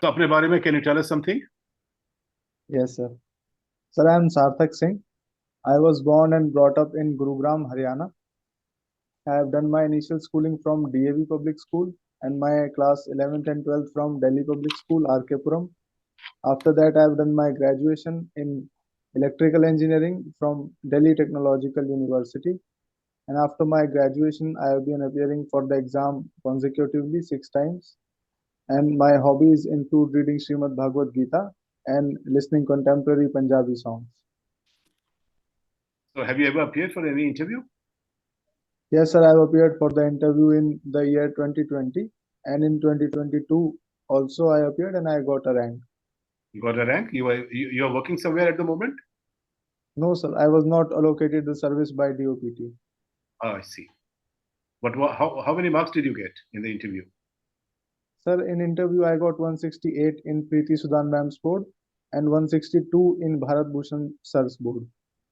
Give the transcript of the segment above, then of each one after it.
अपने बारे में, can you tell us something? Yes, sir. Sir, I am Sarthak Singh. I was born and brought up in Gurugram, Haryana. I have done my initial schooling from DAV Public School and my class 11th and 12th from Delhi Public School, RK Puram. After that, I have done my graduation in electrical engineering from Delhi Technological University. And after my graduation, I have been appearing for the exam consecutively 6 times. And my hobbies include reading Srimad Bhagavad Gita and listening contemporary Punjabi songs. So have you ever appeared for any interview? Yes, sir, I have appeared for the interview in the year 2020, and in 2022 also I appeared and I got a rank. You got a rank? You are working somewhere at the moment? No, sir, I was not allocated the service by DOPT. Oh, I see. But how many marks did you get in the interview? Sir, in interview I got 168 in Preeti Sudan ma'am's board and 162 in Bharat Bhushan sir's board.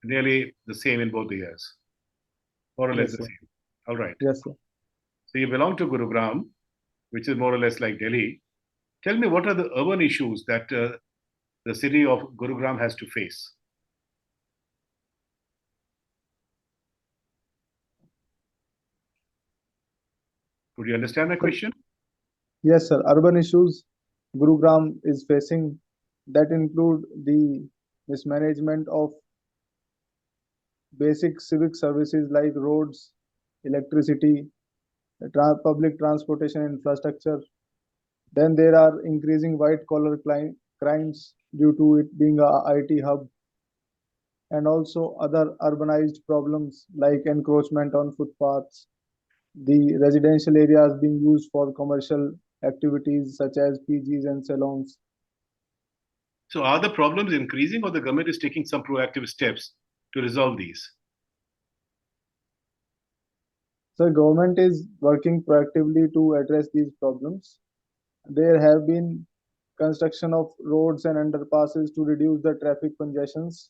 Nearly the same in both the years. More or less Yes, the sir. same. All right. Yes, sir. So you belong to Gurugram, which is more or less like Delhi. Tell me, what are the urban issues that the city of Gurugram has to face? Could you understand my question? Yes, sir. Urban issues Gurugram is facing that include the mismanagement of basic civic services like roads, electricity, public transportation infrastructure. Then there are increasing white collar crimes due to it being a IT hub, and also other urbanized problems like encroachment on footpaths, the residential areas being used for commercial activities such as PGs and salons. So are the problems increasing, or the government is taking some proactive steps to resolve these? So government is working proactively to address these problems. There have been construction of roads and underpasses to reduce the traffic congestions.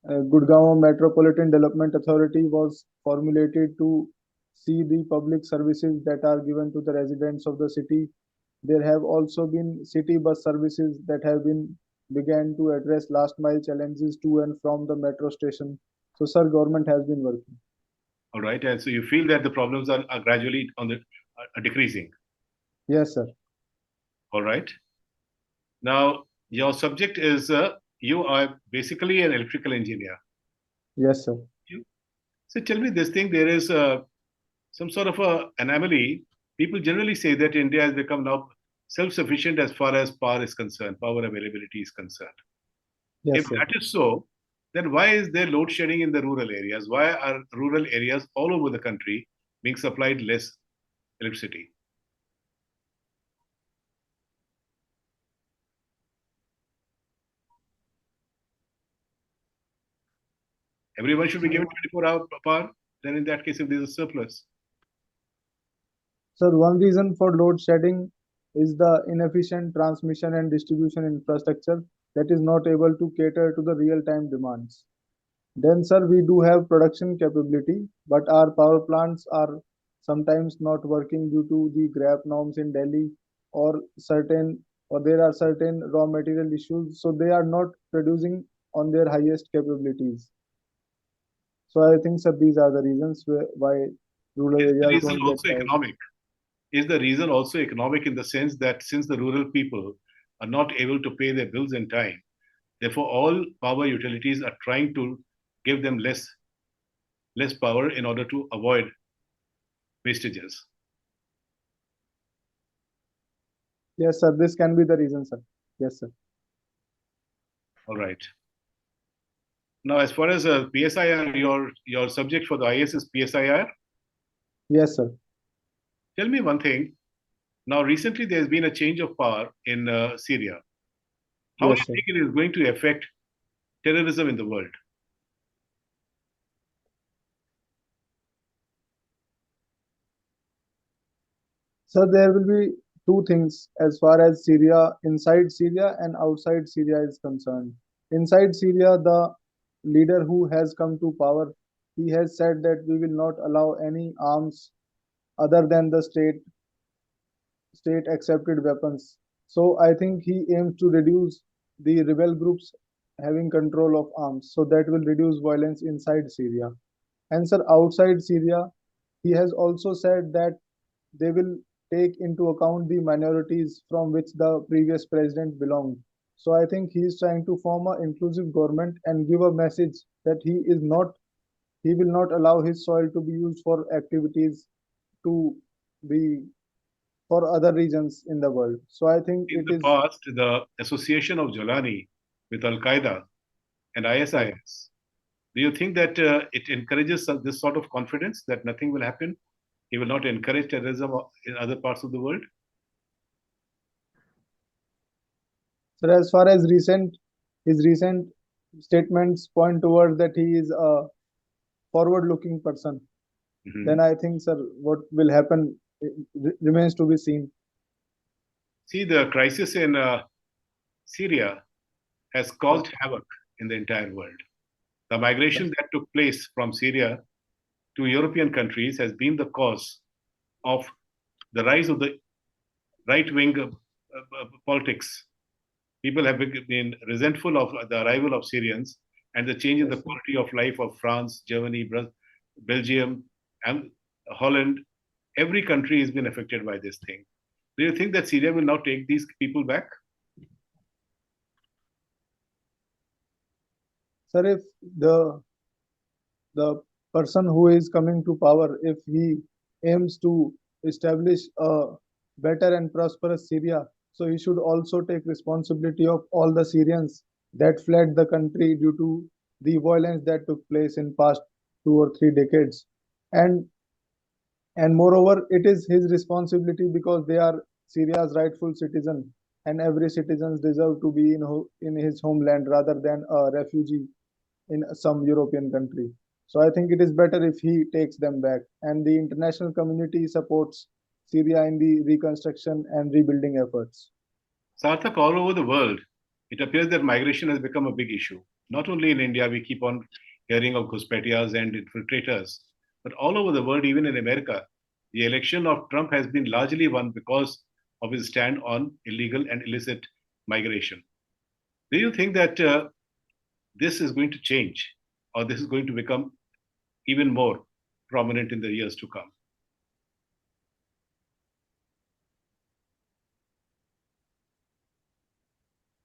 Gurgaon Metropolitan Development Authority was formulated to see the public services that are given to the residents of the city. There have also been city bus services that have been began to address last mile challenges to and from the metro station. So, sir, government has been working. All right. And so you feel that the problems are gradually decreasing? Yes, sir. All right. Now, your subject is, you are basically an electrical engineer. Yes, sir. So tell me this thing, there is some sort of a anomaly. People generally say that India has become now self-sufficient as far as power is concerned, power availability is concerned. Yes, If sir. that is so, then why is there load shedding in the rural areas? Why are rural areas all over the country being supplied less electricity? Everyone should be given 24-hour power. Then in that case, if there's a surplus. Sir, one reason for load shedding is the inefficient transmission and distribution infrastructure that is not able to cater to the real-time demands. Then, sir, we do have production capability, but our power plants are sometimes not working due to the GRAP norms in Delhi or there are certain raw material issues, so they are not producing on their highest capabilities. So I think, sir, these are the reasons why rural areas don't get power. Economic? Is the reason also economic in the sense that since the rural people are not able to pay their bills in time, therefore all power utilities are trying to give them less power in order to avoid wastages? Yes, sir, this can be the reason, sir. Yes, sir. All right. Now, as far as PSIR, your subject for the IAS is PSIR? Yes, sir. Tell me one thing. Now, recently there's been a change of power in Syria. How do you think it is going to affect terrorism in the world? So there will be two things as far as Syria, inside Syria and outside Syria is concerned. Inside Syria, the leader who has come to power, he has said that we will not allow any arms other than the state accepted weapons. So I think he aims to reduce the rebel groups having control of arms. So that will reduce violence inside Syria. And sir, outside Syria, he has also said that they will take into account the minorities from which the previous president belonged. So I think he is trying to form an inclusive government and give a message that he will not allow his soil to be used for activities to be for other regions in the world. So I think In it the is, past, the association of Jolani with Al Qaeda and yeah. ISIS, do you think that it encourages this sort of confidence that nothing will happen? He will not encourage terrorism in other parts of the world? So as far as his recent statements point towards that he is a forward-looking person, then Mhm. I think, sir, what will happen remains to be seen. See, the crisis in Syria has Yeah. caused havoc in the entire world. The migration that took place from Syria to European countries has been the cause of the rise of the right wing politics. People have been resentful of the arrival of Syrians and the change in the Yes, sir. quality of life of France, Germany, Belgium, and Holland. Every country has been affected by this thing. Do you think that Syria will now take these people back? Sir, if the the person who is coming to power, if he aims to establish a better and prosperous Syria, so he should also take responsibility of all the Syrians that fled the country due to the violence that took place in past 2 or 3 decades. And and moreover, it is his responsibility because they are Syria's rightful citizen, and every citizen deserve to be in his homeland rather than a refugee in some European country. So I think it is better if he takes them back. And the international community supports Syria in the reconstruction and rebuilding efforts. Sarthak, all over the world, it appears that migration has become a big issue. Not only in India, we keep on hearing of Ghuspetias and infiltrators, but all over the world, even in America, the election of Trump has been largely won because of his stand on illegal and illicit migration. Do you think that this is going to change, or this is going to become even more prominent in the years to come?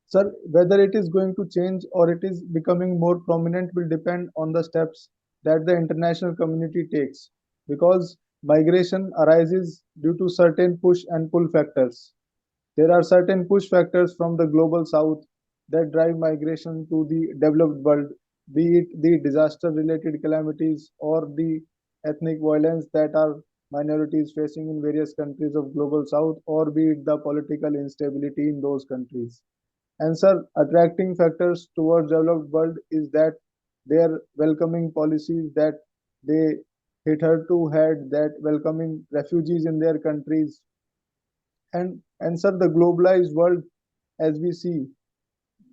Sir, whether it is going to change or it is becoming more prominent will depend on the steps that the international community takes because migration arises due to certain push and pull factors. There are certain push factors from the global south that drive migration to the developed world, be it the disaster related calamities or the ethnic violence that are minorities facing in various countries of global south, or be it the political instability in those countries. And sir, attracting factors towards developed world is that their welcoming policies that they hitherto had that welcoming refugees in their countries and sir, the globalized world, as we see,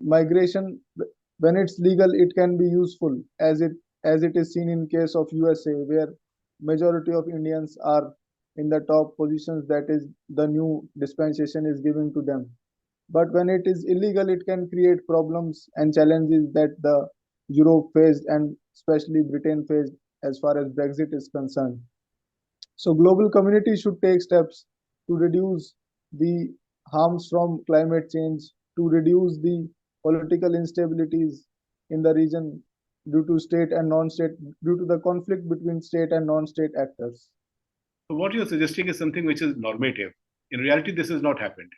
migration when it's legal, it can be useful as it is seen in case of USA, where majority of Indians are in the top positions. That is the new dispensation is giving to them. But when it is illegal, it can create problems and challenges that the Europe faced and especially Britain faced as far as Brexit is concerned. So global community should take steps to reduce the harms from climate change, to reduce the political instabilities in the region due to state and non-state, due to the conflict between state and non-state actors. So, what you're suggesting is something which is normative. In reality, this has not happened.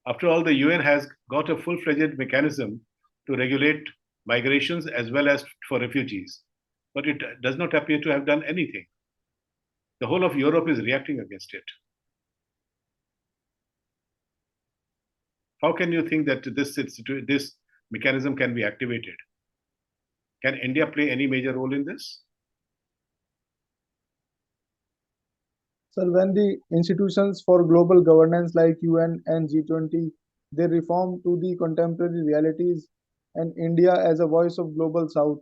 After all, the UN has got a full fledged mechanism to regulate migrations as well as for refugees, but it does not appear to have done anything. The whole of Europe is reacting against it. How can you think that this mechanism can be activated? Can India play any major role in this? So when the institutions for global governance like UN and G20, they reform to the contemporary realities, and India as a voice of global south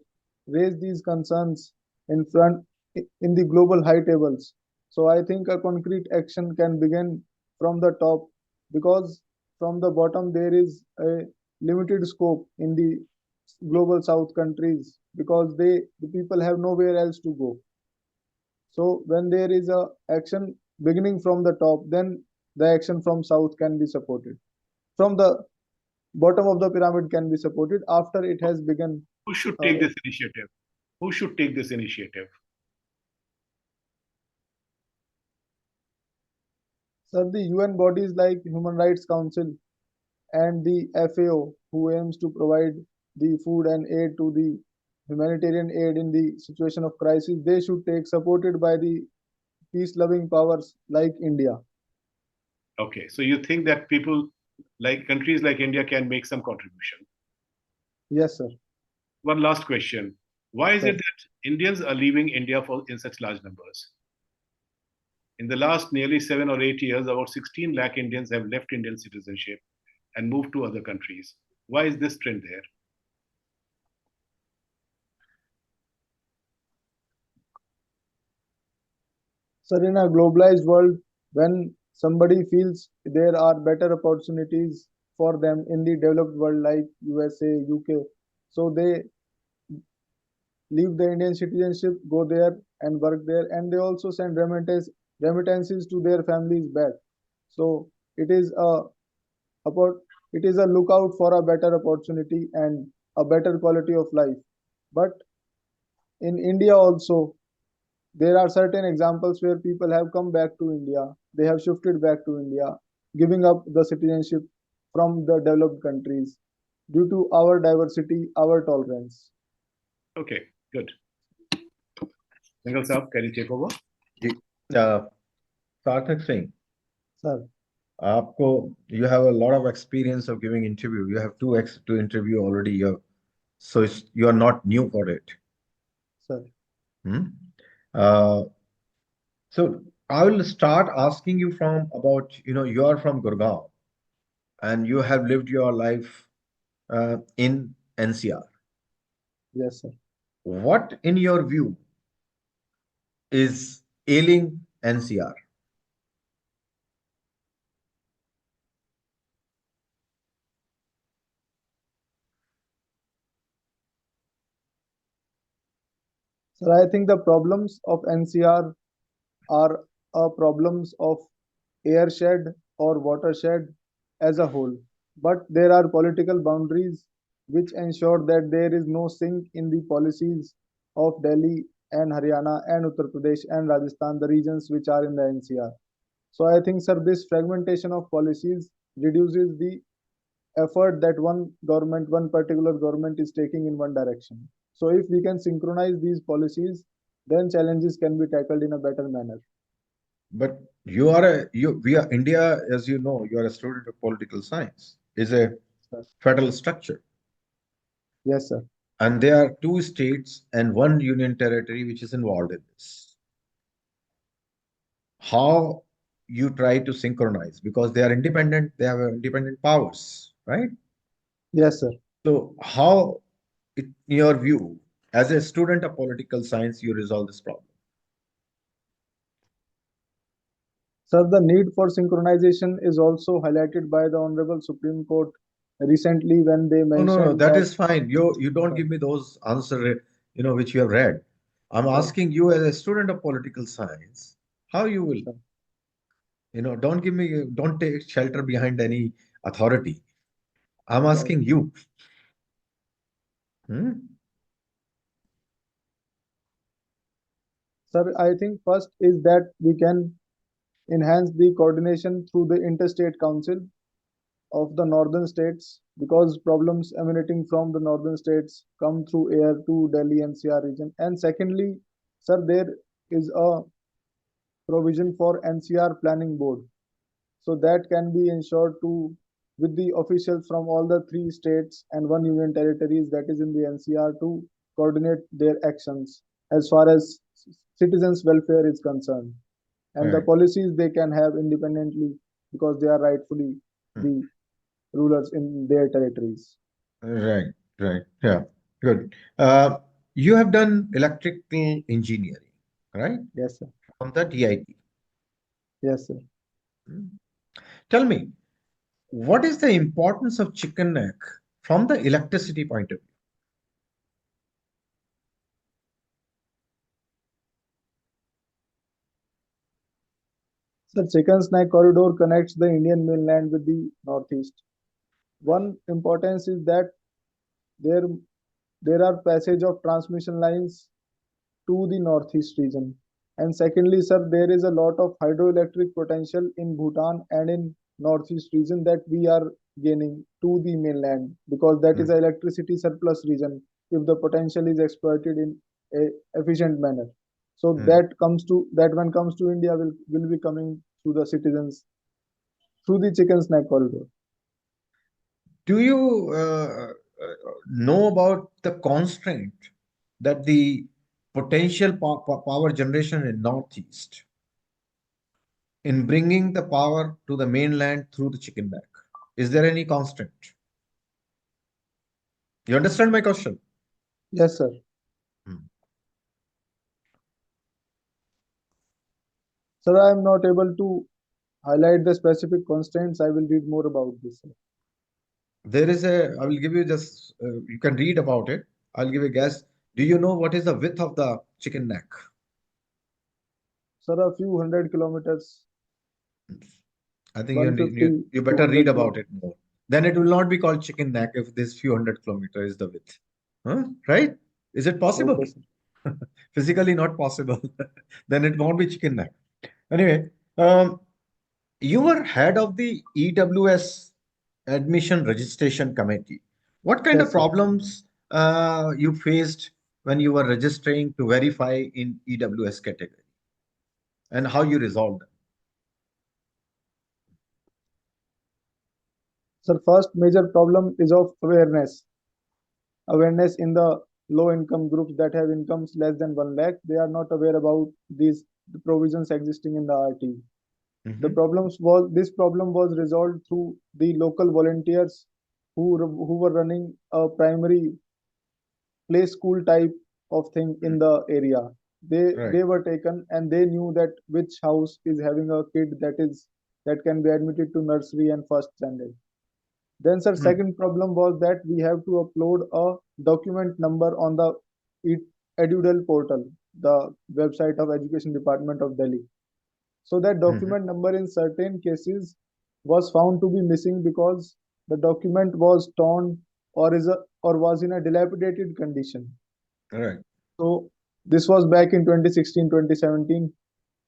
raise these concerns in front in the global high tables. So I think a concrete action can begin from the top because from the bottom there is a limited scope in the global south countries because the people have nowhere else to go. So when there is a action beginning from the top, then the action from south can be supported. From the bottom of the pyramid can be supported after it has begun. Who should take this initiative? Who should take this initiative? Sir, the UN bodies like Human Rights Council and the FAO, who aims to provide the food and aid to the humanitarian aid in the situation of crisis, they should take supported by the peace-loving powers like India. Okay, so you think that people like countries like India can make some contribution? Yes, sir. One last question. Why is Sir. it that Indians are leaving India in such large numbers? In the last nearly 7 or 8 years, about 16 lakh Indians have left Indian citizenship and moved to other countries. Why is this trend there? Sir, in a globalized world, when somebody feels there are better opportunities for them in the developed world like USA, UK, so they leave the Indian citizenship, go there and work there, and they also send remittances to their families back. So it is about it is a lookout for a better opportunity and a better quality of life. But in India also, there are certain examples where people have come back to India, they have shifted back to India, giving up the citizenship from the developed countries due to our diversity, our tolerance. Okay, good. Single Saab, can you take over? Sarthak Singh, Sir, you have a lot of experience of giving interview. You have two interview already. So you are not new for it. sir, Hmm? Uh, so I will start asking you from about, you are from Gurgaon and you have lived your life in NCR. yes, sir. What, in your view, is ailing NCR? Sir, I think the problems of NCR are problems of airshed or watershed as a whole. But there are political boundaries which ensure that there is no sink in the policies of Delhi and Haryana and Uttar Pradesh and Rajasthan, the regions which are in the NCR. So I think, sir, this fragmentation of policies reduces the effort that one particular government is taking in one direction. So if we can synchronize these policies, then challenges can be tackled in a better manner. But we are India, as you know, you are a student of political science, is a Sir. federal structure. Yes, sir. And there are two states and one union territory which is involved in this. How you try to synchronize, because they are independent, they have independent powers, right? Yes, sir. So how, in your view, as a student of political science, you resolve this problem? Sir, the need for synchronization is also highlighted by the Honorable Supreme Court recently when they No, mentioned that that. is fine. You don't Sir, give me those answer, which you have read. I'm sir, asking you as a student of political science, how you will, sir. don't take shelter behind any authority. I'm Right. asking you. Hmm? Sir, I think first is that we can enhance the coordination through the interstate council of the northern states because problems emanating from the northern states come through air to Delhi NCR region. And secondly, sir, there is a provision for NCR planning board. So that can be ensured to with the officials from all the three states and one union territories that is in the NCR to coordinate their actions as far as citizens' welfare is concerned. And the Right. policies they can have independently because they are rightfully the rulers in their territories. Right, right. Yeah, good. You have done electrical engineering, right? Yes, sir. From the DIT. Yes, sir. Hmm. Tell me, what is the importance of chicken neck from the electricity point of view? The Chicken Snack Corridor connects the Indian mainland with the northeast. One importance is that there there are passage of transmission lines to the northeast region. And secondly, sir, there is a lot of hydroelectric potential in Bhutan and in northeast region that we are gaining to the mainland because that is an electricity surplus region if the potential is exploited in a efficient manner. So that when comes to India will be coming to the citizens through the chicken snack corridor. Do you know about the constraint that the potential power generation in Northeast in bringing the power to the mainland through the chicken neck? Is there any constraint? You understand my question? Yes, sir. Sir, I am not able to highlight the specific constraints. I will read more about this, sir. There is I will give you just, you can read about it. I'll give a guess. Do you know what is the width of the chicken neck? Sir, a few hundred kilometers. I think you better read about it more. Then it will not be called chicken neck if this few hundred kilometers is the width. Right? Is it possible? Okay, Physically not possible. Then it won't be chicken neck. Anyway, you were head of the EWS admission registration committee. What kind of problems you faced when you were registering to verify in EWS category, and how you resolved them? Sir, first major problem is of awareness. Awareness in the low income groups that have incomes less than 1 lakh, they are not aware about these provisions existing in the RT. This problem was resolved through the local volunteers who were running a primary play school type of thing in the area. They were taken and they knew that which house is having a kid that can be admitted to nursery and first standard. Then, sir, second problem was that we have to upload a document number on the EduDel portal, the website of Education Department of Delhi. So that document number in certain cases was found to be missing because the document was torn or was in a dilapidated condition. Right. So this was back in 2016, 2017.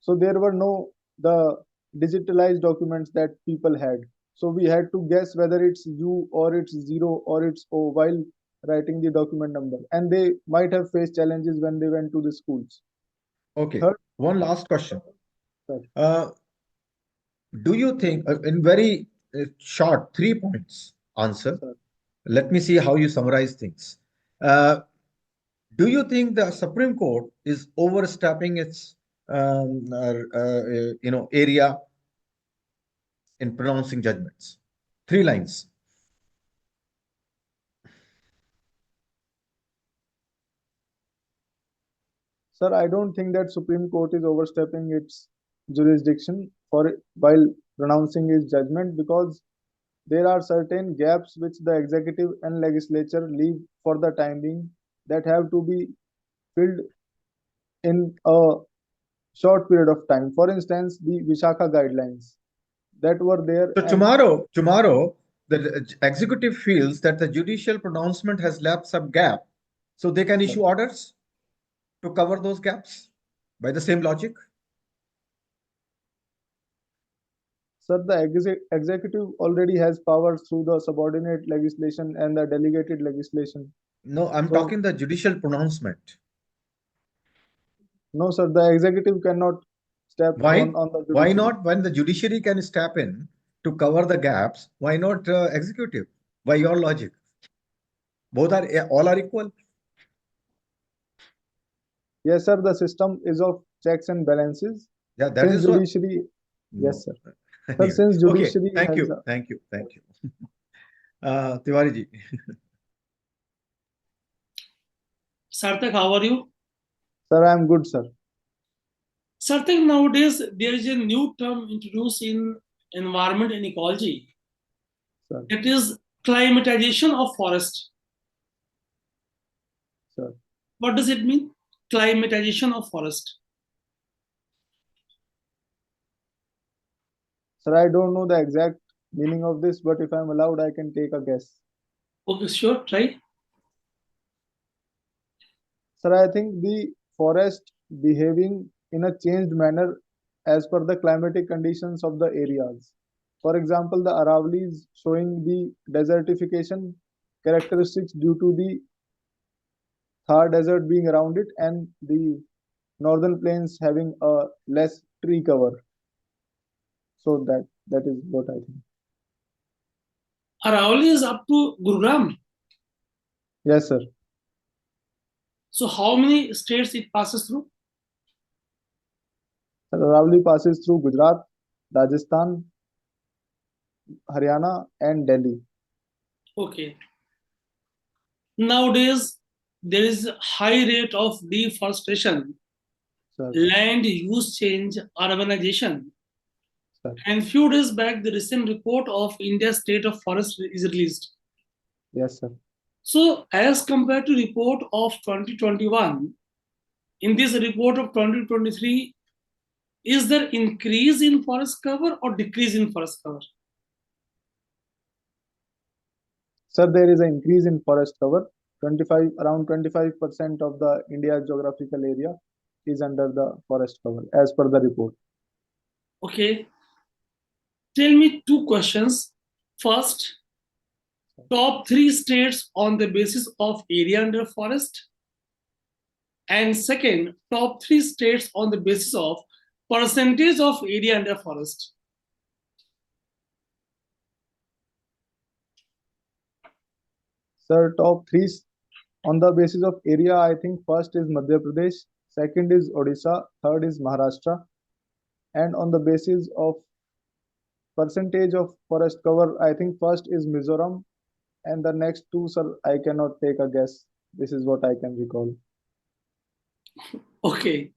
So there were no the digitalized documents that people had. So we had to guess whether it's U or it's 0 or it's O while writing the document number. And they might have faced challenges when they went to the schools. Okay. One last question. Sir. Do you think, in very short 3 points answer, let me see how you summarize things. Do you think the Supreme Court is overstepping its area in pronouncing judgments? 3 lines. Sir, I don't think that Supreme Court is overstepping its jurisdiction while pronouncing its judgment because there are certain gaps which the executive and legislature leave for the time being that have to be filled in a short period of time. For instance, the Vishakha guidelines that were there. So tomorrow, the executive feels that the judicial pronouncement has left some gap, so they can issue orders to cover those gaps by the same logic. Sir, the executive already has powers through the subordinate legislation and the delegated legislation. No, I'm talking the judicial pronouncement. No, sir, the executive cannot step on the judiciary. Why not? When the judiciary can step in to cover the gaps, why not executive? By your logic, all are equal. Yes, sir. The system is of checks and balances. Yeah, that is judiciary. No. Yes, sir. Sir, since judiciary. Okay. Thank you. Tiwari ji. Sarthak, how are you? Sir, I am good, sir. Sarthak, nowadays there is a new term introduced in environment and ecology, Sir. It is climatization of forest. Sir. What does it mean? Climatization of forest. Sir, I don't know the exact meaning of this, but if I'm allowed, I can take a guess. Okay, sure, try. Sir, I think the forest behaving in a changed manner as per the climatic conditions of the areas. For example, the Aravallis showing the desertification characteristics due to the Thar Desert being around it and the northern plains having a less tree cover. So that is what I think. Aravalli is up to Gurugram. Yes, sir. So how many states it passes through? Aravalli passes through Gujarat, Rajasthan, Haryana, and Delhi. Okay. Nowadays, there is high rate of deforestation, Sir. land use change, urbanization. Sir. And few days back, the recent report of India's state of forest is released. Yes, sir. So as compared to report of 2021, in this report of 2023, is there increase in forest cover or decrease in forest cover? Sir, there is an increase in forest cover. Around 25% of the India geographical area is under the forest cover, as per the report. Okay. Tell me two questions. First, top 3 states on the basis of area under forest. And second, top 3 states on the basis of percentage of area under forest. Sir, top 3 on the basis of area, I think first is Madhya Pradesh, second is Odisha, third is Maharashtra. And on the basis of percentage of forest cover, I think first is Mizoram, and the next two, sir, I cannot take a guess. This is what I can recall. Okay.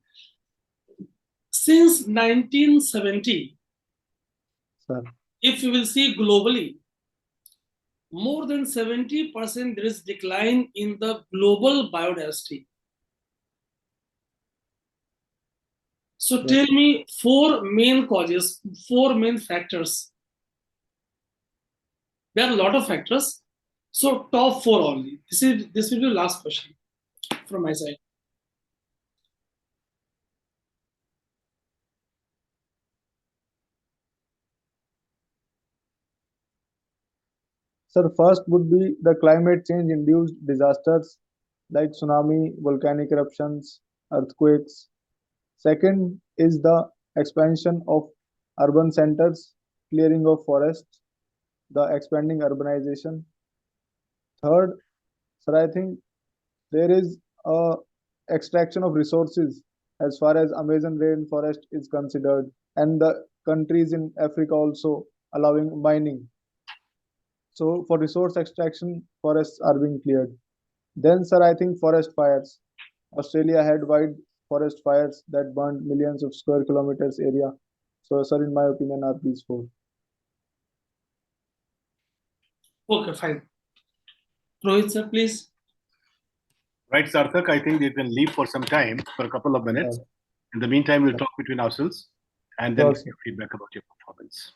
Since 1970, Sir. if you will see globally, more than 70% there is decline in the global biodiversity. So tell me 4 main causes, 4 main factors. There are a lot of factors. So top 4 only. This will be the last question from my side. Sir, first would be the climate change induced disasters like tsunami, volcanic eruptions, earthquakes. Second is the expansion of urban centers, clearing of forests, the expanding urbanization. Third, sir, I think there is a extraction of resources as far as Amazon rainforest is considered, and the countries in Africa also allowing mining. So for resource extraction, forests are being cleared. Then, sir, I think forest fires. Australia had wide forest fires that burned millions of square kilometers area. So, sir, in my opinion, are these 4. Okay, fine. Rohit sir, please. Right, Sarthak, I think they can leave for some time, for a couple of minutes. In the meantime, we'll talk between ourselves and then give feedback about your performance.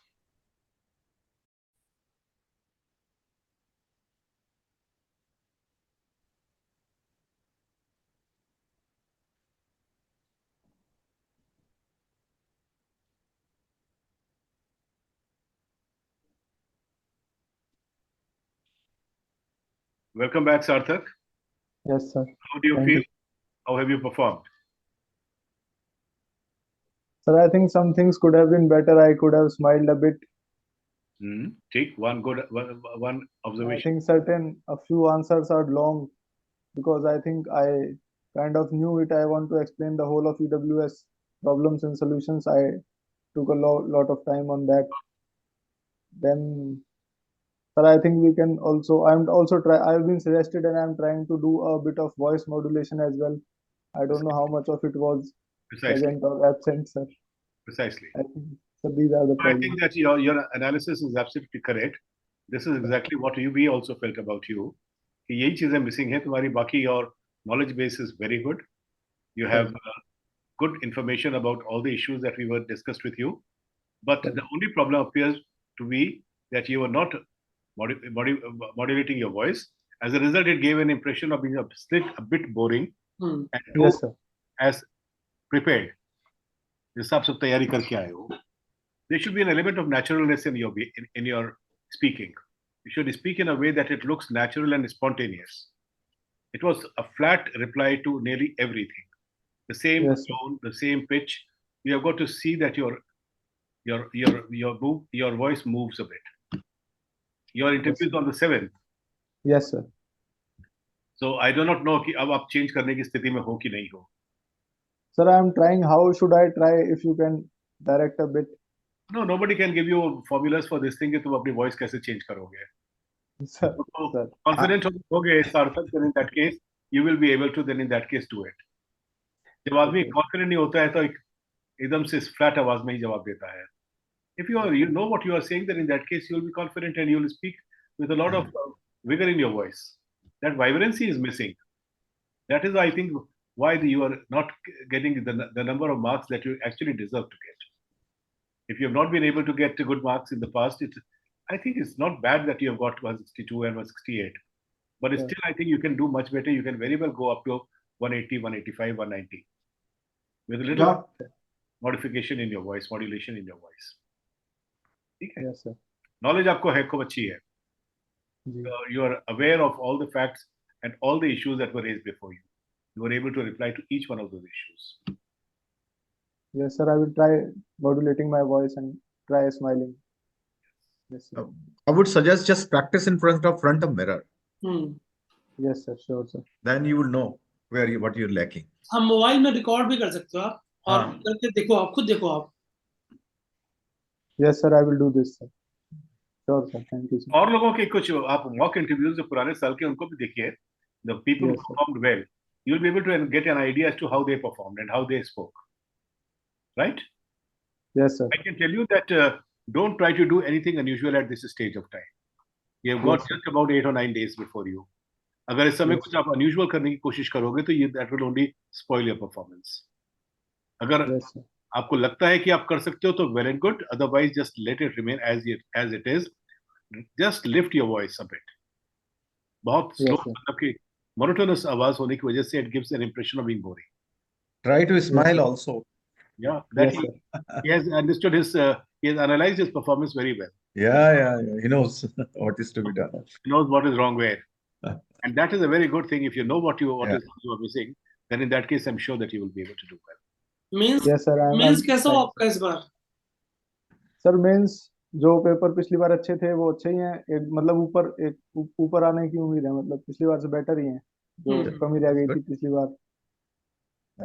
Welcome back, Sarthak. Yes, sir. How do you feel? How have you performed? Sir, I think some things could have been better. I could have smiled a bit. Take one observation. I think a few answers are long because I think I kind of knew it. I want to explain the whole of EWS problems and solutions. I took a lot of time on that. Then, sir, I think we can also, I've been suggested and I'm trying to do a bit of voice modulation as well. I don't know how much of it was present or absent, sir. Precisely. I think, so these are the problems. I think that your analysis is absolutely correct. This is exactly what we also felt about you. कि यही चीजें missing है तुम्हारी बाकी your knowledge base is very good. You have good information about all the issues that we were discussed with you. But the only problem appears to be that you were not modulating your voice. As a result, it gave an impression of being a bit boring and too Yes, sir. as prepared. जिस हिसाब से तैयारी करके आए हो. There should be an element of naturalness in your speaking. You should speak in a way that it looks natural and spontaneous. It was a flat reply to nearly everything. The same tone, the same pitch. You have got to see that your voice moves a bit. Your interview is on the 7th. Yes, sir. So I do not know कि अब आप change करने की स्थिति में हो कि नहीं हो. Sir, I am trying. How should I try? If you can direct a bit. No, nobody can give you formulas for this thing कि तुम अपनी voice कैसे change करोगे. Sir, So, confident होगे सार्थक, then in that case you will be able to then in that case do it. जब आदमी confident नहीं होता है तो एकदम से flat आवाज में ही जवाब देता है. If you know what you are saying, then in that case you will be confident and you will speak with a lot of vigor in your voice. That vibrancy is missing. That is, I think, why you are not getting the number of marks that you actually deserve to get. If you have not been able to get good marks in the past, I think it's not bad that you have got 162 and 168. But still, I think you can do much better. You can very well go up to 180, 185, 190 with a little modification in your voice, modulation in your voice. Okay. Yes, sir. Knowledge आपको है खूब अच्छी है. You are aware of all the facts and all the issues that were raised before you. You were able to reply to each one of those issues. Yes, sir. I will try modulating my voice and try smiling. Yes, sir. I would suggest just practice in front of mirror. Yes, sir. Sure, sir. Then you will know what you're lacking. हम mobile में record भी कर सकते हो आप और करके देखो, आप खुद देखो आप. Yes, sir. I will do this, sir. Sure, sir. Thank you, sir. और लोगों के कुछ आप mock interviews जो पुराने साल के उनको भी देखिए. The people who performed well, you'll be able to get an idea as to how they performed and how they spoke. Right? Yes, sir. I can tell you that don't try to do anything unusual at this stage of time. You have got just about 8 or 9 days before you. अगर इस समय कुछ आप unusual करने की कोशिश करोगे तो that will only spoil your performance. अगर आपको लगता है कि आप कर सकते हो तो well and good. Otherwise, just let it remain as it is. Just lift your voice a bit. बहुत slow, मतलब कि monotonous आवाज होने की वजह से it gives an impression of being boring. Try to smile also. Yeah, that he has understood he has analyzed his performance very well. Yeah. He knows what is to be done. He knows what is wrong where. And that is a very good thing. If you know what you are missing, then in that case, I'm sure that you will be able to do well. Means, yes, sir. Means कैसा हो आपका इस बार? Sir, means जो paper पिछली बार अच्छे थे वो अच्छे ही हैं. एक मतलब ऊपर आने की उम्मीद है. मतलब पिछली बार से बेटर ही हैं. जो कमी रह गई थी पिछली बार.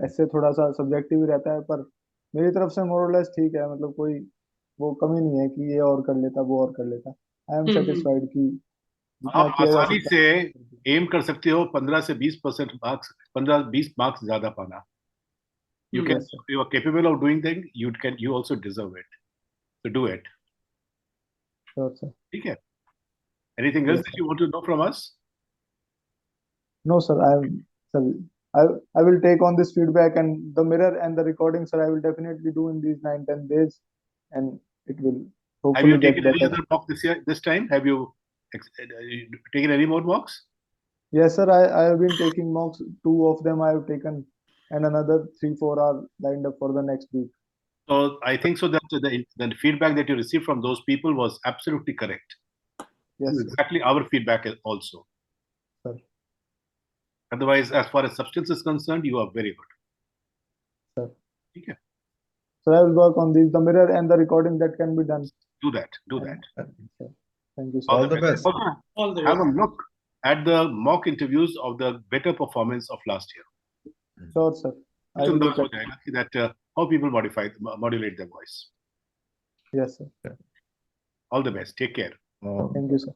ऐसे थोड़ा सा सब्जेक्टिव रहता है पर मेरी तरफ से मोर और लेस ठीक है. मतलब कोई वो कमी नहीं है कि ये और कर लेता वो और कर लेता. आई एम सेटिस्फाइड कि आप आसानी से एम कर सकते हो 15 से 20% मार्क्स, 15-20 मार्क्स ज्यादा पाना. You are capable of doing things. You also deserve it. So do it. Sure, sir. ठीक है. Anything else that you want to know from us? No, sir. I will take on this feedback and the mirror and the recording, sir. I will definitely do in these 9-10 days, and it will hopefully get better. Have you taken any other mock this time? Have you taken any more mocks? Yes, sir. I have been taking mocks. 2 of them I have taken, and another 3-4 are lined up for the next week. So I think so that the feedback that you received from those people was absolutely correct. Yes, exactly our feedback also. Sir. Otherwise, as far as substance is concerned, you are very good. Sir. Okay. So I will work on these, the mirror and the recording that can be done. Do that. Thank you, sir. All the best. All the best. Have a look at the mock interviews of the better performance of last year. Sure, sir. I will look at that how people modulate their voice. Yes, sir. All the best. Take care. Thank you, sir.